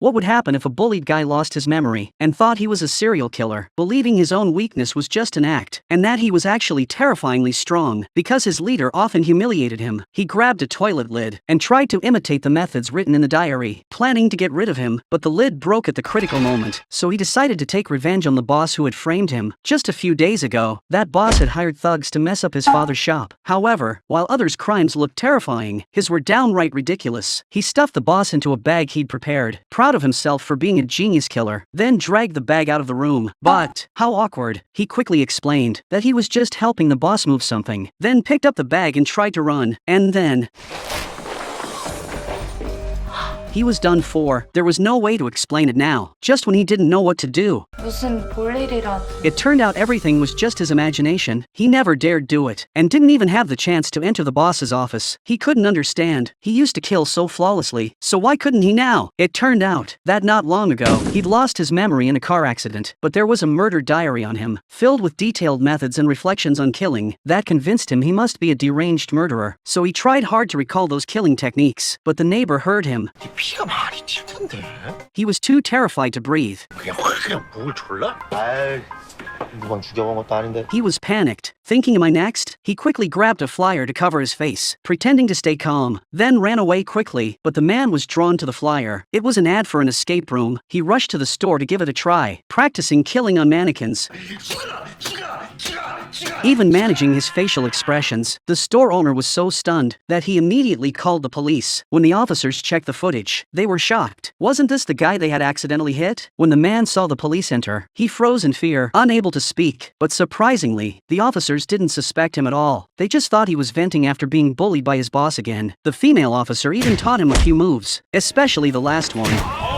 What would happen if a bullied guy lost his memory and thought he was a serial killer, believing his own weakness was just an act, and that he was actually terrifyingly strong, because his leader often humiliated him? He grabbed a toilet lid and tried to imitate the methods written in the diary, planning to get rid of him, but the lid broke at the critical moment, so he decided to take revenge on the boss who had framed him. Just a few days ago, that boss had hired thugs to mess up his father's shop. However, while others' crimes looked terrifying, his were downright ridiculous. He stuffed the boss into a bag he'd prepared, proud of himself for being a genius killer, then dragged the bag out of the room. But, how awkward. He quickly explained that he was just helping the boss move something, then picked up the bag and tried to run, and then he was done for. There was no way to explain it now, just when he didn't know what to do. 무슨 볼일이라. It turned out everything was just his imagination. He never dared do it, and didn't even have the chance to enter the boss's office. He couldn't understand. He used to kill so flawlessly, so why couldn't he now? It turned out that not long ago, he'd lost his memory in a car accident, but there was a murder diary on him, filled with detailed methods and reflections on killing, that convinced him he must be a deranged murderer. So he tried hard to recall those killing techniques, but the neighbor heard him. 피가 많이 튈 텐데. He was too terrified to breathe. 그냥 목을 졸라? 아이, 누가 죽여본 것도 아닌데. He was panicked, thinking, am I next? He quickly grabbed a flyer to cover his face, pretending to stay calm, then ran away quickly, but the man was drawn to the flyer. It was an ad for an escape room. He rushed to the store to give it a try, practicing killing on mannequins, even managing his facial expressions. The store owner was so stunned that he immediately called the police. When the officers checked the footage, they were shocked. Wasn't this the guy they had accidentally hit? When the man saw the police enter, he froze in fear, unable to speak. But surprisingly, the officers didn't suspect him at all. They just thought he was venting after being bullied by his boss again. The female officer even taught him a few moves, especially the last one.